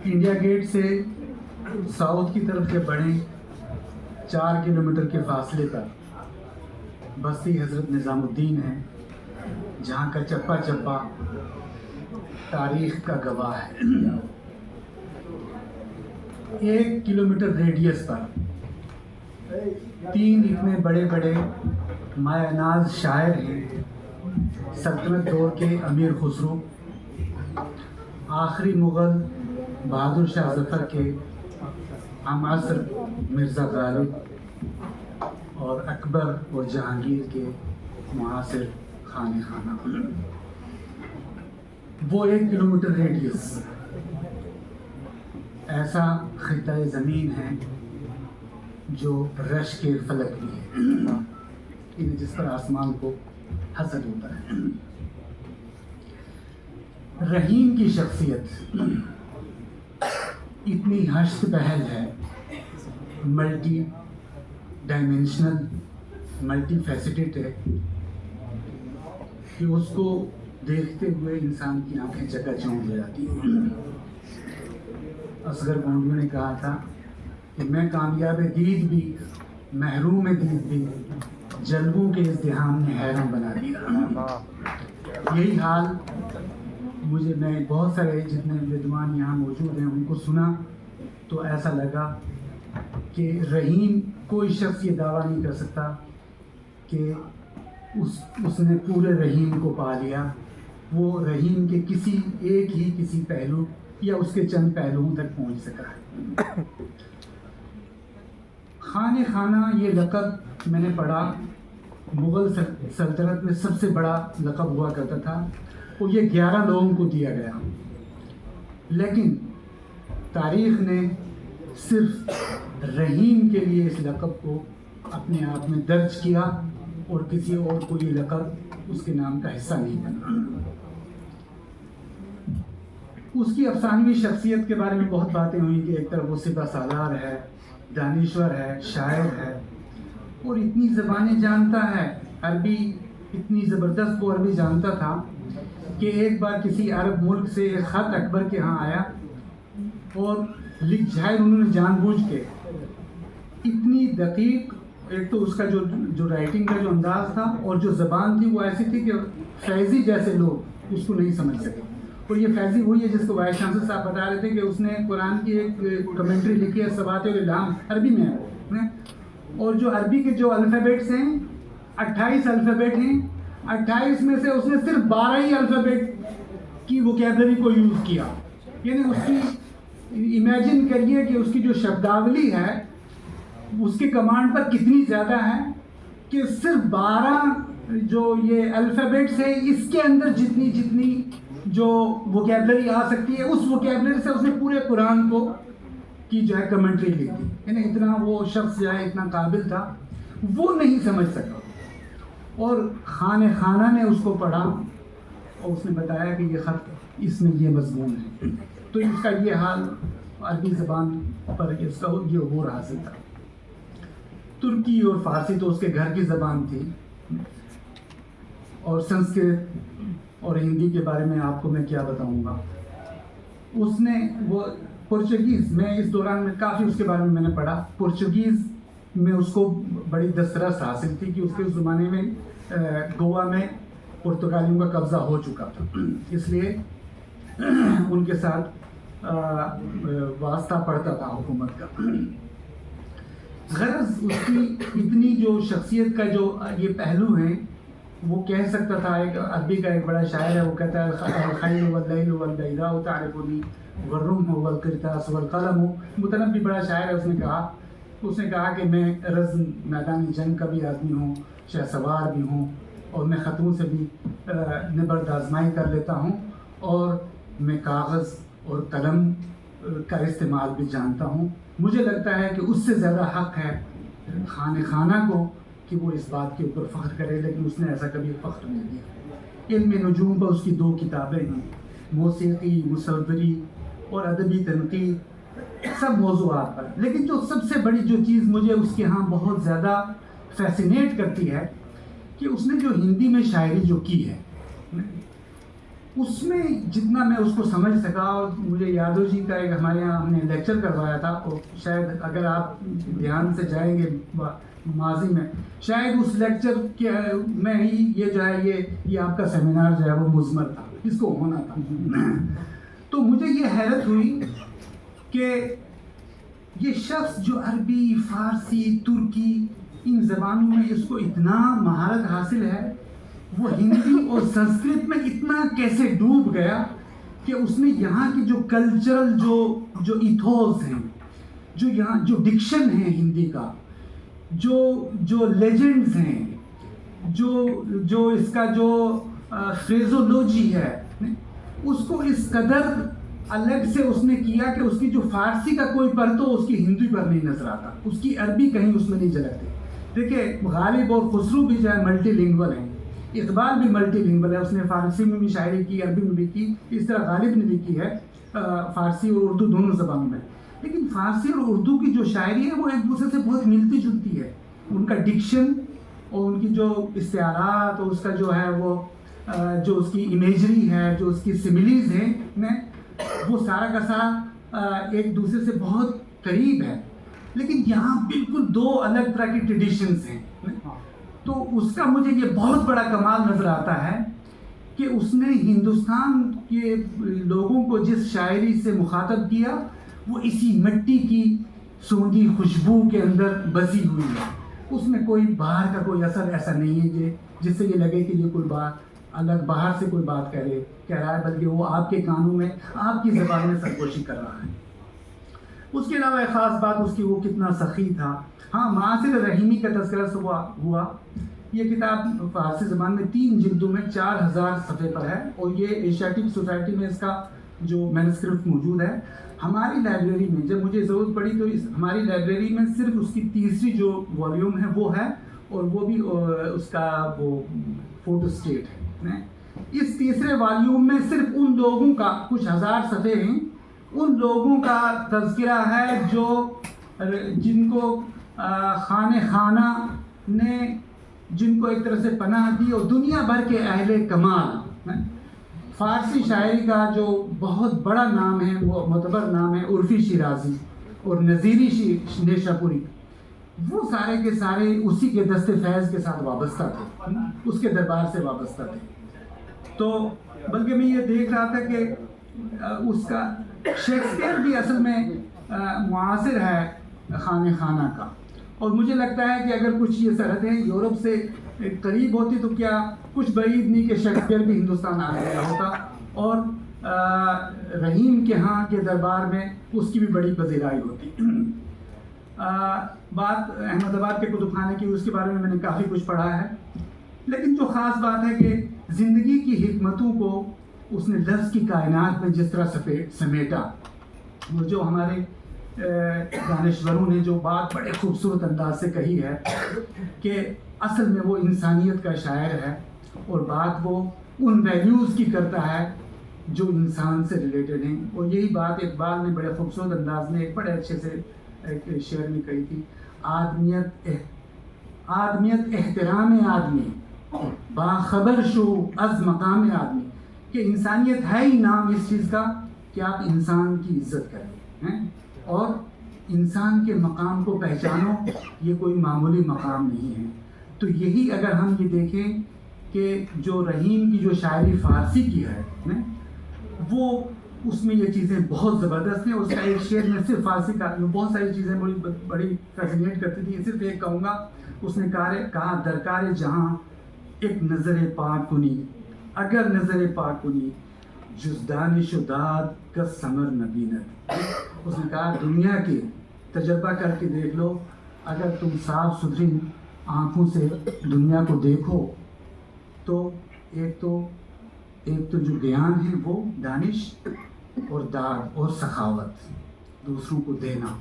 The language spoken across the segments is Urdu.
انڈیا گیٹ سے ساؤتھ کی طرف کے بڑھیں 4 کلومیٹر کے فاصلے پر بستی حضرت نظام الدین ہے، جہاں کا چپا چپا تاریخ کا گواہ ہے۔ 1 کلومیٹر ریڈیس پر 3 اتنے بڑے بڑے مایہ ناز شاعر ہیں، سلطنت دور کے امیر خسرو، آخری مغل بہادر شاہ ظفر کے ہم عصر مرزا غالب، اور اکبر اور جہانگیر کے معاصر خانِ خانہ۔ وہ 1 کلومیٹر ریڈیس ایسا خطۂ زمین ہے جو رش کے فلک بھی ہے، جس پر آسمان کو حسد ہوتا ہے۔ رحیم کی شخصیت اتنی ہشت پہل ہے، ملٹی ڈائمینشنل، ملٹی فیسیٹڈ ہے کہ اس کو دیکھتے ہوئے انسان کی آنکھیں چکا چوند ہو جاتی ہیں۔ اصغر گنگو نے کہا تھا کہ میں کامیاب دید بھی، محروم دید بھی، جلووں کے ازدحام نے حیران بنا دیا۔ یہی حال میں بہت سارے جتنے ودوان یہاں موجود ہیں ان کو سنا تو ایسا لگا کہ رحیم، کوئی شخص یہ دعویٰ نہیں کر سکتا کہ اس نے پورے رحیم کو پا لیا۔ وہ رحیم کے کسی پہلو یا اس کے چند پہلوؤں تک پہنچ سکا ہے۔ خانِ خانہ یہ لقب میں نے پڑھا، مغل سلطنت میں سب سے بڑا لقب ہوا کرتا تھا، اور یہ 11 لوگوں کو دیا گیا، لیکن تاریخ نے صرف رحیم کے لیے اس لقب کو اپنے آپ میں درج کیا، اور کسی اور کو یہ لقب اس کے نام کا حصہ نہیں بنا۔ اس کی افسانوی شخصیت کے بارے میں بہت باتیں ہوئی کہ ایک طرف وہ سپہ سالار ہے، دانشور ہے، شاعر ہے، اور اتنی زبانیں جانتا ہے، عربی اتنی زبردست وہ عربی جانتا تھا کہ ایک بار کسی عرب ملک سے ایک خط اکبر کے ہاں آیا، اور لکھ جائے انہوں نے جان بوجھ کے اتنی دقیق، ایک تو اس کا جو رائٹنگ کا جو انداز تھا اور جو زبان تھی وہ ایسی تھی کہ فیضی جیسے لوگ اس کو نہیں سمجھ سکے۔ اور یہ فیضی وہی ہے جس کو وائس چانسلر صاحب بتا رہے تھے کہ اس نے قرآن کی ایک کمنٹری لکھی ہے، ثبات الالہام، عربی میں ہے، اور جو عربی کے جو الفابیٹس ہیں 28 الفابیٹ ہیں، 28 میں سے اس نے صرف 12 ہی الفابیٹ کی ووکیبلری کو یوز کیا۔ یعنی اس کی امیجن کریے کہ اس کی جو شبداولی ہے اس کے کمانڈ پر کتنی زیادہ ہے کہ صرف 12 جو یہ الفابیٹس ہیں اس کے اندر جتنی جو ووکیبلری آ سکتی ہے، اس ووکیبلری سے اس نے پورے قرآن کو کی جو ہے کمنٹری لکھ دی۔ یعنی اتنا وہ شخص جو ہے اتنا قابل تھا، وہ نہیں سمجھ سکا، اور خانِ خانہ نے اس کو پڑھا اور اس نے بتایا کہ یہ خط اس میں یہ مضمون ہے، تو اس کا یہ حال عربی زبان پر اس کا یہ عبور حاصل تھا۔ ترکی اور فارسی تو اس کے گھر کی زبان تھی، اور سنسکرت اور ہندی کے بارے میں آپ کو میں کیا بتاؤں گا۔ اس نے وہ پرچگیز، میں اس دوران میں کافی اس کے بارے میں نے پڑھا، پرچگیز میں اس کو بڑی دسترس حاصل تھی کہ اس کے زمانے میں گوا میں پرتگالیوں کا قبضہ ہو چکا تھا، اس لیے ان کے ساتھ واسطہ پڑتا تھا حکومت کا۔ غرض اس کی اتنی جو شخصیت کا جو یہ پہلو ہیں، وہ کہہ سکتا تھا، ایک عربی کا ایک بڑا شاعر ہے، وہ کہتا ہے الخیل واللیل والبیضاء تعرفنی والرمح والقرطاس والقلم۔ متنبی بڑا شاعر ہے، اس نے کہا کہ میں رزم میدان جنگ کا بھی آدمی ہوں، شہ سوار بھی ہوں، اور میں خطوں سے بھی نبرد آزمائی کر لیتا ہوں، اور میں کاغذ اور قلم کا استعمال بھی جانتا ہوں۔ مجھے لگتا ہے کہ اس سے زیادہ حق ہے خانِ خانہ کو کہ وہ اس بات کے اوپر فخر کرے، لیکن اس نے ایسا کبھی فخر نہیں کیا۔ علم نجوم پر اس کی 2 کتابیں ہیں، موسیقی، مصوری اور ادبی تنقید، سب موضوعات پر۔ لیکن جو سب سے بڑی جو چیز مجھے اس کے ہاں بہت زیادہ فیسینیٹ کرتی ہے کہ اس نے جو ہندی میں شاعری جو کی ہے، اس میں جتنا میں اس کو سمجھ سکا، اور مجھے یادو جی کا ایک ہمارے یہاں ہم نے لیکچر کروایا تھا، اور شاید اگر آپ دھیان سے جائیں گے ماضی میں، شاید اس لیکچر کے میں ہی یہ جو ہے یہ آپ کا سیمینار جو ہے وہ مضمر تھا، اس کو ہونا تھا. تو مجھے یہ حیرت ہوئی کہ یہ شخص جو عربی، فارسی، ترکی ان زبانوں میں اس کو اتنا مہارت حاصل ہے، وہ ہندی اور سنسکرت میں اتنا کیسے ڈوب گیا کہ اس نے یہاں کی جو کلچرل جو ایتھوس ہیں، جو یہاں جو ڈکشن ہے ہندی کا، جو لیجنڈز ہیں، جو اس کا جو فریزولوجی ہے، اس کو اس قدر الگ سے اس نے کیا کہ اس کی جو فارسی کا کوئی پرتو اس کی ہندی پر نہیں نظر آتا، اس کی عربی کہیں اس میں نہیں جھلکتی. دیکھیں غالب اور خسرو بھی جو ہے ملٹی لنگول ہیں، اقبال بھی ملٹی لنگول ہے، اس نے فارسی میں بھی شاعری کی، عربی میں بھی کی، اس طرح غالب نے بھی کی ہے فارسی اور اردو دونوں زبانوں میں. لیکن فارسی اور اردو کی جو شاعری ہے وہ ایک دوسرے سے بہت ملتی جلتی ہے. ان کا ڈکشن اور ان کی جو استعارات اور اس کا جو ہے وہ جو اس کی امیجری ہے، جو اس کی سملیز ہیں وہ سارا کا سارا ایک دوسرے سے بہت قریب ہے. لیکن یہاں بالکل دو الگ طرح کی ٹریڈیشنز ہیں. تو اس کا مجھے یہ بہت بڑا کمال نظر آتا ہے کہ اس نے ہندوستان کے لوگوں کو جس شاعری سے مخاطب کیا وہ اسی مٹی کی سوندھی خوشبو کے اندر بسی ہوئی ہے. اس میں کوئی باہر کا کوئی اثر ایسا نہیں ہے جس سے یہ لگے کہ یہ کوئی بات الگ باہر سے کوئی بات کہہ رہا ہے، بلکہ وہ آپ کے کانوں میں، آپ کی زبان میں سرگوشی کر رہا ہے. اس کے علاوہ ایک خاص بات اس کی وہ کتنا سخی تھا. ہاں، معاصر رحیمی کا تذکرہ ہوا. یہ کتاب فارسی زبان میں 3 جلدوں میں 4000 صفحے پر ہے، اور یہ ایشیاٹک سوسائٹی میں اس کا جو مینوسکرپٹ موجود ہے. ہماری لائبریری میں جب مجھے ضرورت پڑی تو ہماری لائبریری میں صرف اس کی تیسری جو والیوم ہے وہ ہے، اور وہ بھی اس کا وہ فوٹو اسٹیٹ ہے. اس تیسرے والیوم میں صرف ان لوگوں کا کچھ ہزار صفحے ہیں، ان لوگوں کا تذکرہ ہے جن کو خانہ نے جن کو ایک طرح سے پناہ دی، اور دنیا بھر کے اہل کمال. فارسی شاعری کا جو بہت بڑا نام ہے، وہ معتبر نام ہے عرفی شیرازی اور نظیری نیشا پوری، وہ سارے کے سارے اسی کے دست فیض کے ساتھ وابستہ تھے، اس کے دربار سے وابستہ تھے. تو بلکہ میں یہ دیکھ رہا تھا کہ اس کا شیکسپیئر بھی اصل میں معاصر ہے خانہ کا، اور مجھے لگتا ہے کہ اگر کچھ یہ سرحدیں یورپ سے قریب ہوتی تو کیا کچھ بعید نہیں کہ شیکسپیئر بھی ہندوستان آ گیا ہوتا، اور رحیم کے ہاں کے دربار میں اس کی بھی بڑی پذیرائی ہوتی. بات احمد آباد کے کتب خانے کی، اس کے بارے میں نے کافی کچھ پڑھا ہے. لیکن جو خاص بات ہے کہ زندگی کی حکمتوں کو اس نے لفظ کی کائنات میں جس طرح سمیٹا، وہ جو ہمارے دانشوروں نے جو بات بڑے خوبصورت انداز سے کہی ہے کہ اصل میں وہ انسانیت کا شاعر ہے، اور بات وہ ان ویلیوز کی کرتا ہے جو انسان سے ریلیٹڈ ہیں. اور یہی بات اقبال نے بڑے خوبصورت انداز میں ایک بڑے اچھے سے ایک شعر میں کہی تھی، آدمیت احترام آدمی، باخبر شو از مقام آدمی، کہ انسانیت ہے ہی نام اس چیز کا کہ آپ انسان کی عزت کریں اور انسان کے مقام کو پہچانو. یہ کوئی معمولی مقام نہیں ہے. تو یہی اگر ہم یہ دیکھیں کہ جو رحیم کی جو شاعری فارسی کی ہے وہ اس میں یہ چیزیں بہت زبردست ہیں. اس کا ایک شعر میں صرف فارسی کا بہت ساری چیزیں بڑی فیسینیٹ کرتی تھی، صرف ایک کہوں گا. اس نے کہا درکار جہاں ایک نظر پاک کنی، اگر نظر پاک کنی جز دانش و داد کا ثمر نبینت. اس نے کہا دنیا کے تجربہ کر کے دیکھ لو، اگر تم صاف ستھری آنکھوں سے دنیا کو دیکھو تو ایک تو جو بیان ہے وہ دانش اور داد اور سخاوت، دوسروں کو دینا،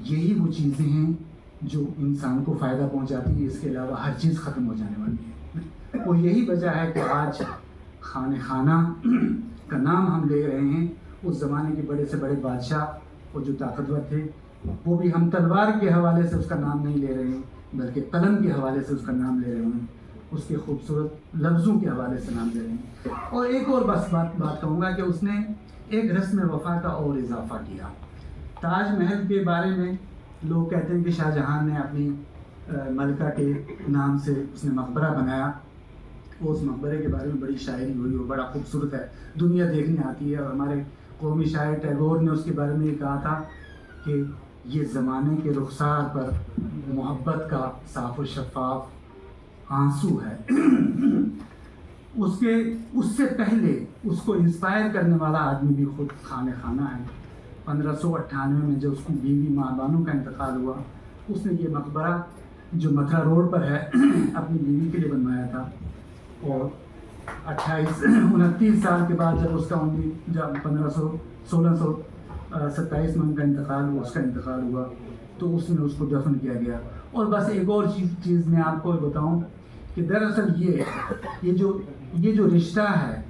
یہی وہ چیزیں ہیں جو انسان کو فائدہ پہنچاتی ہے. اس کے علاوہ ہر چیز ختم ہو جانے والی ہے. اور یہی وجہ ہے کہ آج خانہ کا نام ہم لے رہے ہیں. اس زمانے کے بڑے سے بڑے بادشاہ اور جو طاقتور تھے وہ بھی ہم تلوار کے حوالے سے اس کا نام نہیں لے رہے ہیں بلکہ قلم کے حوالے سے اس کا نام لے رہے ہیں. اس کے خوبصورت لفظوں کے حوالے سے نام دے رہے ہیں. اور ایک اور بس بات کہوں گا کہ اس نے ایک رسم وفا کا اور اضافہ کیا. تاج محل کے بارے میں لوگ کہتے ہیں کہ شاہ جہاں نے اپنی ملکہ کے نام سے اس نے مقبرہ بنایا. اس مقبرے کے بارے میں بڑی شاعری ہوئی اور بڑا خوبصورت ہے, دنیا دیکھنے آتی ہے. اور ہمارے قومی شاعر ٹیگور نے اس کے بارے میں یہ کہا تھا کہ یہ زمانے کے رخسار پر محبت کا صاف و شفاف آنسو ہے. اس سے پہلے اس کو انسپائر کرنے والا آدمی بھی خود خانہ ہے. 1598 میں جب اس کی بیوی ماں بانو کا انتقال ہوا, اس نے یہ مقبرہ جو متھرا روڈ پر ہے اپنی بیوی کے لیے بنوایا تھا. اور 29 سال کے بعد جب اس کا جب 1627 میں ان کا انتقال ہوا, اس کا انتقال ہوا, تو اس میں اس کو دفن کیا گیا. اور بس ایک اور چیز میں آپ کو بتاؤں کہ دراصل یہ جو رشتہ ہے,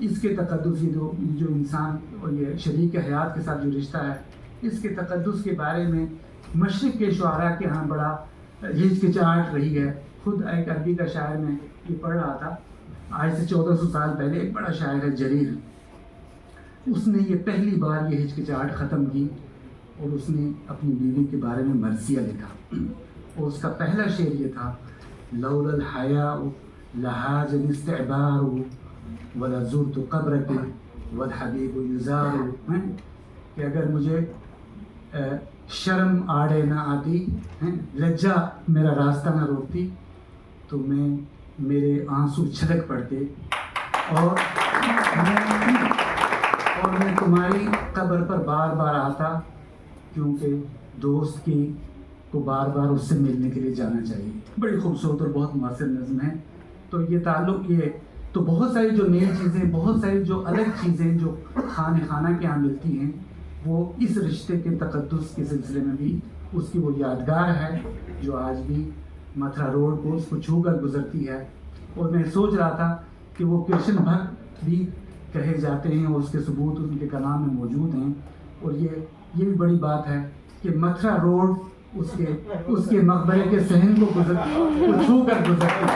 اس کے تقدس, یہ جو انسان اور یہ شریک حیات کے ساتھ جو رشتہ ہے, اس کے تقدس کے بارے میں مشرق کے شعراء کے ہاں بڑا ہچکچاہٹ رہی ہے. خود ایک عربی کا شاعر میں یہ پڑھ رہا تھا, آج سے 1400 سال پہلے ایک بڑا شاعر ہے جریر, اس نے یہ پہلی بار یہ ہچکچاہٹ ختم کی اور اس نے اپنی بیوی کے بارے میں مرثیہ لکھا. اور اس کا پہلا شعر یہ تھا, لولا الحیاء لہاجنی استعبار ولزرت قبرک والحبیب یزار, کہ اگر مجھے شرم آڑے نہ آتی, لجا میرا راستہ نہ روکتی, تو میرے آنسو چھلک پڑتے اور میں تمہاری قبر پر بار بار آتا, کیونکہ دوست کو بار بار اس سے ملنے کے لیے جانا چاہیے. بڑی خوبصورت اور بہت مؤثر نظم ہے. تو یہ تعلق تو بہت ساری جو نئی چیزیں, بہت ساری جو الگ چیزیں جو خانہ کے یہاں ملتی ہیں, وہ اس رشتے کے تقدس کے سلسلے میں بھی اس کی وہ یادگار ہے جو آج بھی متھرا روڈ کو اس کو چھو کر گزرتی ہے. اور میں سوچ رہا تھا کہ وہ کرشن بھکت بھی کہے جاتے ہیں اور اس کے ثبوت ان کے کلام میں موجود ہیں. اور یہ بھی بڑی بات ہے کہ متھرا روڈ اس کے مقبرے کے صحن کو چھو کر گزرتی ہے.